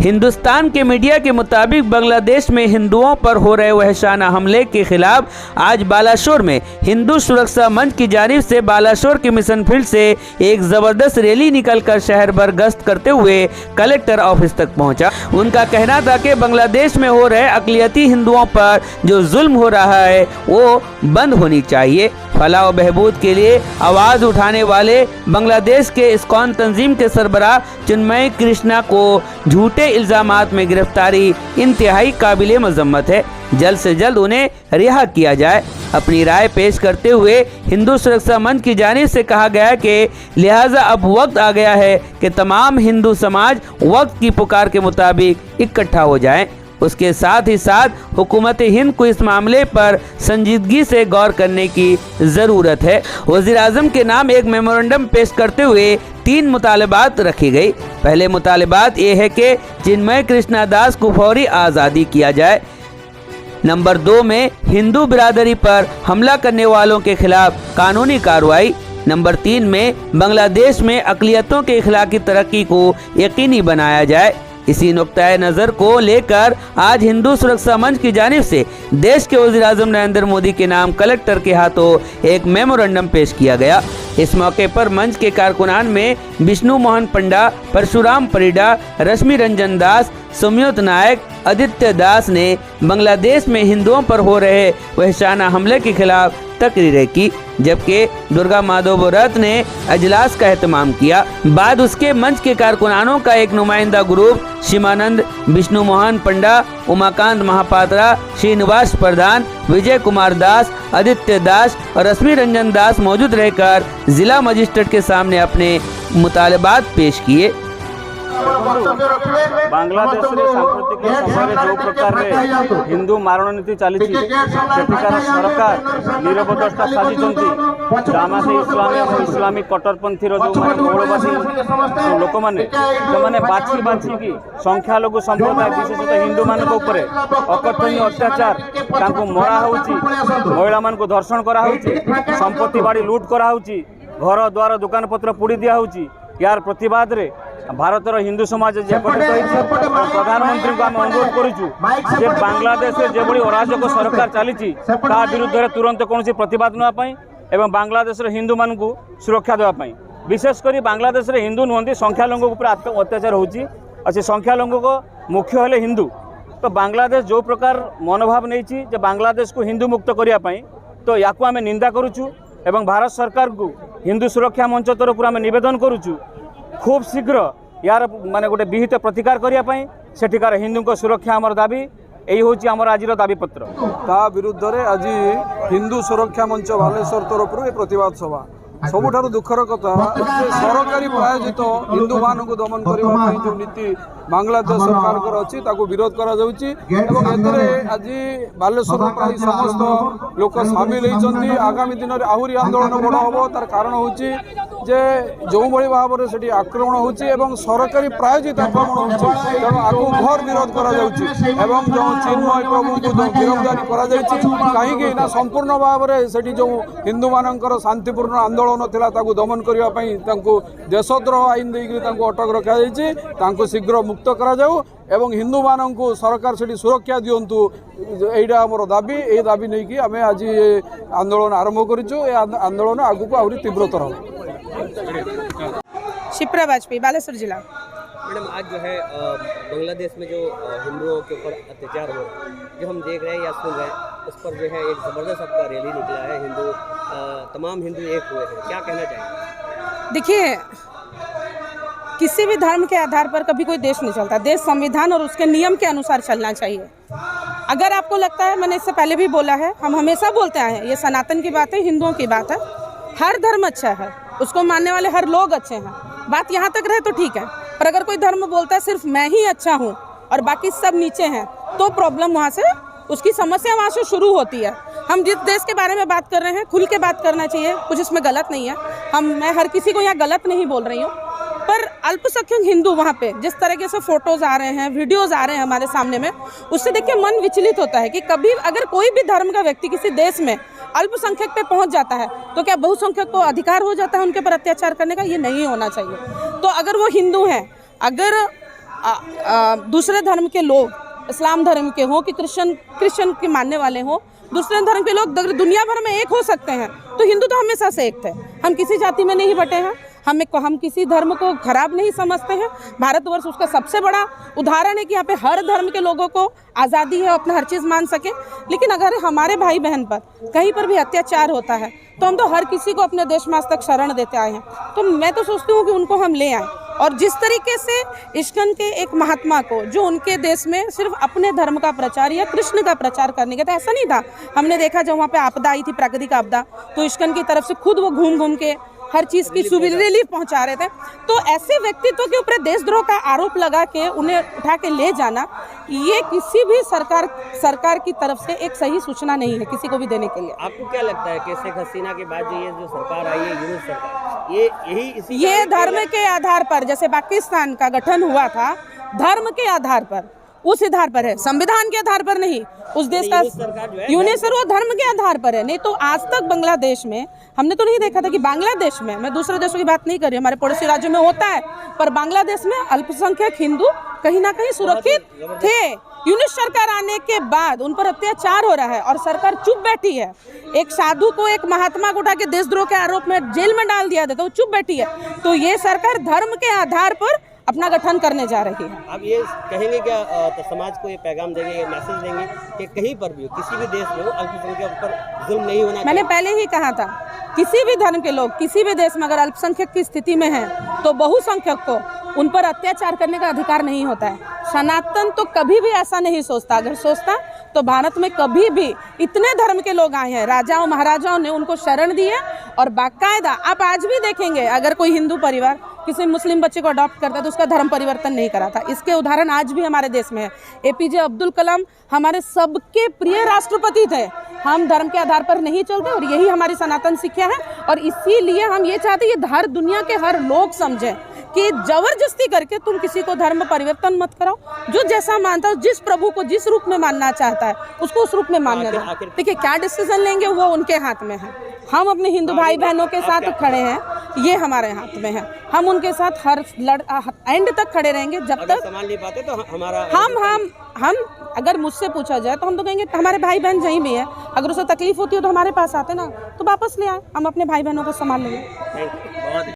हिंदुस्तान के मीडिया के मुताबिक बांग्लादेश में हिंदुओं पर हो रहे वहशाना हमले के खिलाफ आज बालाशोर में हिंदू सुरक्षा मंच की जानिब से बालाशोर के मिशन फील्ड से एक जबरदस्त रैली निकलकर शहर भर गश्त करते हुए कलेक्टर ऑफिस तक पहुंचा। उनका कहना था कि बांग्लादेश में हो रहे अक़लियती हिंदुओं पर जो जुल्म हो रहा है वो बंद होनी चाहिए। फलाह व बहबूद के लिए आवाज़ उठाने वाले बांग्लादेश के इस्कॉन तंजीम के सरबराह चिन्मय कृष्णा को झूठे इल्ज़ामात में गिरफ्तारी इंतहाई काबिले मजम्मत है। जल्द से जल्द उन्हें रिहा किया जाए। अपनी राय पेश करते हुए हिंदू सुरक्षा मंच की जानिब से कहा गया कि लिहाजा अब वक्त आ गया है कि तमाम हिंदू समाज वक्त की पुकार के मुताबिक इकट्ठा हो जाएं। उसके साथ ही साथ हुकूमत हिंद को इस मामले पर संजीदगी से गौर करने की ज़रूरत है। वज़ीर-ए-आज़म के नाम एक मेमोरेंडम पेश करते हुए 3 मुतालबात रखी गई। पहले मुतालबात ये है कि चिन्मय कृष्णा दास को फौरी आज़ादी किया जाए। नंबर 2 में हिंदू बिरादरी पर हमला करने वालों के खिलाफ कानूनी कार्रवाई। नंबर 3 में बांग्लादेश में अक़लियतों के इखलाकी तरक्की को यकीनी बनाया जाए। इसी नुक्ताए नज़र को लेकर आज हिंदू सुरक्षा मंच की जानिब से देश के वज़ीर-ए-आज़म नरेंद्र मोदी के नाम कलेक्टर के हाथों एक मेमोरेंडम पेश किया गया। इस मौके पर मंच के कारकुनान में विष्णु मोहन पंडा, परशुराम परिडा, रश्मि रंजन दास, सुमित नायक, आदित्य दास ने बांग्लादेश में हिंदुओं पर हो रहे वहशाना हमले के खिलाफ तकरीरें की, जबकि दुर्गा माधव रथ ने अजलास का एहतमाम किया। बाद उसके मंच के कारकुनानों का एक नुमाइंदा ग्रुप शिवानंद, विष्णु मोहन पंडा, उमाकांत महापात्रा, श्रीनिवास प्रधान, विजय कुमार दास, आदित्य दास और रश्मि रंजन दास मौजूद रहकर जिला मजिस्ट्रेट के सामने अपने मुतालबात पेश किए। बांग्लादेश सांप्रतिक समय जो प्रकार हिंदू मारण नीति चली सरकार निरपदता साजिश जामाते इस्लामी और इस्लामिक कट्टरपंथी जो मौलवादी लोक मैंने बाछी बाछी की संख्यालघु संप्रदाय विशेषतः हिंदू मान अकथनीय अत्याचार मरा महिला मान धर्षण कराऊँ, संपत्ति बाड़ी लुट कराऊँ, घर द्वार दुकान पत्र पोड़ी दिया। यार प्रतिवाद रे भारतर हिंदू समाज प्रधानमंत्री को आम अनुरोध करूँ बांग्लादेश जो भाई अराजक सरकार चली विरुद्ध में तुरंत कौन प्रतिवाद नापी एवं बांग्लादेश हिंदू मान सुरक्षा देवाई। विशेषकर बांग्लादेश हिंदू नुहति संख्यालघु अत्याचार होची अच्छे संख्यालघु को मुख्य हेले हिंदू। तो बांग्लादेश जो प्रकार मनोभाव नहीं बांग्लादेश को हिंदू मुक्त करने तो या आम निंदा करुचु एवं भारत सरकार को हिंदू सुरक्षा मंच तरफ आम नवेदन करुचु खूब शीघ्र यार माने गोटे विहित प्रतिकार करने सेठिकार हिंदू को सुरक्षा आमर दाबी यही हूँ आमर आज दाबी पत्र। ता विरुद्ध रे आज हिंदू सुरक्षा मंच बालेश्वर तरफ प्रतिवाद सभा सबुठारु दुखर कथा सरकारी प्रायोजित हिंदू मान को दमन करने जो नीति बांग्लादेश सरकार अच्छी विरोध करा आज बालेश्वर प्राय समस्त लोक सामिल होती। आगामी दिन में आहरी आंदोलन बड़ हम तार कारण हूँ जे जो भाई भाव में से आक्रमण हो सरकारी प्रायोजित आक्रमण हो तेणु आगु घर विरोध करा जो चिन्मय प्रभु को जो गिरफ्तारी कहीं संपूर्ण भाव में से जो हिंदू मानकर शांतिपूर्ण आंदोलन थिला ताकू दमन करने देशद्रोह आईन देकर अटक रखा शीघ्र मुक्त करा जाऊ एवं हिंदू मानक सरकार से सुरक्षा दिंतु यहीटा आमर दाबी। ये दाबी नहीं कि आम आज आंदोलन आरंभ करूँ। आंदोलन आगू को आहरी तीव्रतर हो। शिप्रा वाजपेयी, बालेश्वर जिला। मैडम आज जो है बांग्लादेश में जो हिंदुओं के ऊपर अत्याचार हो जो हम देख रहे हैं या सुन रहे हैं उस पर जो है एक ज़बरदस्त आपका रैली निकला है। हिंदू तमाम हिंदू एक हुए हैं, क्या कहना चाहेंगे? देखिए किसी भी धर्म के आधार पर कभी कोई देश नहीं चलता। देश संविधान और उसके नियम के अनुसार चलना चाहिए। अगर आपको लगता है, मैंने इससे पहले भी बोला है, हम हमेशा बोलते आए हैं, ये सनातन की बात है, हिंदुओं की बात है। हर धर्म अच्छा है, उसको मानने वाले हर लोग अच्छे हैं। बात यहाँ तक रहे तो ठीक है, पर अगर कोई धर्म बोलता है सिर्फ मैं ही अच्छा हूँ और बाकी सब नीचे हैं तो प्रॉब्लम वहाँ से, उसकी समस्या वहाँ से शुरू होती है। हम जिस देश के बारे में बात कर रहे हैं खुल के बात करना चाहिए, कुछ इसमें गलत नहीं है। मैं हर किसी को यहाँ गलत नहीं बोल रही हूँ, पर अल्पसंख्यक हिंदू वहाँ पे जिस तरीके से फोटोज आ रहे हैं, वीडियोज आ रहे हैं हमारे सामने में, उससे देख के मन विचलित होता है कि कभी अगर कोई भी धर्म का व्यक्ति किसी देश में अल्पसंख्यक पे पहुँच जाता है तो क्या बहुसंख्यक को अधिकार हो जाता है उनके पर अत्याचार करने का? ये नहीं होना चाहिए। तो अगर वो हिंदू हैं, अगर दूसरे धर्म के लोग, इस्लाम धर्म के हों कि क्रिश्चियन के मानने वाले हों, दूसरे धर्म के लोग अगर दुनिया भर में एक हो सकते हैं तो हिंदू तो हमेशा से एक थे। हम किसी जाति में नहीं बटे हैं, हम किसी धर्म को खराब नहीं समझते हैं। भारतवर्ष उसका सबसे बड़ा उदाहरण है कि यहाँ पे हर धर्म के लोगों को आज़ादी है, अपना हर चीज़ मान सके। लेकिन अगर हमारे भाई बहन पर कहीं पर भी अत्याचार होता है तो हम तो हर किसी को अपने देश में आज तक शरण देते आए हैं। तो मैं तो सोचती हूँ कि उनको हम ले आएँ, और जिस तरीके से इस्कॉन के एक महात्मा को जो उनके देश में सिर्फ अपने धर्म का प्रचार या कृष्ण का प्रचार करने का था, ऐसा नहीं था। हमने देखा जब वहाँ पे आपदा आई थी, प्राकृतिक आपदा, तो इस्कॉन की तरफ से खुद वो घूम घूम के हर चीज़ की सुविधा रिलीफ पहुंचा रहे थे। तो ऐसे व्यक्तित्व के ऊपर देशद्रोह का आरोप लगा के उन्हें उठा के ले जाना, ये किसी भी सरकार की तरफ से एक सही सूचना नहीं है किसी को भी देने के लिए। आपको क्या लगता है कि शेख हसीना के बाद जो सरकार आई है, यूनुस सरकार, ये धर्म के आधार पर, जैसे पाकिस्तान का गठन हुआ था धर्म के आधार पर, उस आधार पर है, संविधान के आधार पर नहीं। उस देश का यूनिस वो धर्म के आधार पर है। नहीं तो आज तक बांग्लादेश में हमने तो नहीं देखा था कि बांग्लादेश में, मैं दूसरे देशों की बात नहीं कर रही, हमारे पड़ोसी राज्यों में होता है, पर बांग्लादेश में अल्पसंख्यक हिंदू कहीं ना कहीं सुरक्षित थे। यूनिस सरकार आने के बाद उन पर अत्याचार हो रहा है और सरकार चुप बैठी है। एक साधु को, एक महात्मा को उठा के देशद्रोह के आरोप में जेल में डाल दिया था, तो वो चुप बैठी है। तो ये सरकार धर्म के आधार पर अपना गठन करने जा रही है। अब ये कहेंगे क्या, तो समाज को ये पैगाम देंगे, ये मैसेज देंगे कि कहीं पर भी हो, किसी भी देश में हो, अल्पसंख्यक पर जुल्म नहीं होना। मैंने पहले ही कहा था, किसी भी धर्म के लोग किसी भी देश में अगर अल्पसंख्यक की स्थिति में हैं तो बहुसंख्यक को उन पर अत्याचार करने का अधिकार नहीं होता है। सनातन तो कभी भी ऐसा नहीं सोचता। अगर सोचता तो भारत में कभी भी इतने धर्म के लोग आए हैं, राजाओं महाराजाओं ने उनको शरण दी है। और बाकायदा आप आज भी देखेंगे, अगर कोई हिंदू परिवार किसी मुस्लिम बच्चे को अडॉप्ट करता है तो उसका धर्म परिवर्तन नहीं करा था। इसके उदाहरण आज भी हमारे देश में है। APJ अब्दुल कलाम हमारे सबके प्रिय राष्ट्रपति थे। हम धर्म के आधार पर नहीं चलते और यही हमारी सनातन शिक्षा है। और इसीलिए हम ये चाहते हैं हर दुनिया के हर लोग समझें कि जबरदस्ती करके तुम किसी को धर्म परिवर्तन मत कराओ। जो जैसा मानता है, जिस प्रभु को जिस रूप में मानना चाहता है उसको उस रूप में मानने दो। देखिए क्या डिसीजन लेंगे वो उनके हाथ में है। हम अपने हिंदू भाई बहनों के साथ खड़े हैं, ये हमारे हाथ में है। हम उनके साथ हर एंड तक खड़े रहेंगे जब तक संभाल नहीं पाते। तो हमारा हम अगर मुझसे पूछा जाए तो हम तो कहेंगे हमारे भाई बहन जहीं भी है, अगर उसे तकलीफ होती है तो हमारे पास आते ना, तो वापस ले आए, हम अपने भाई बहनों को संभाल लेंगे।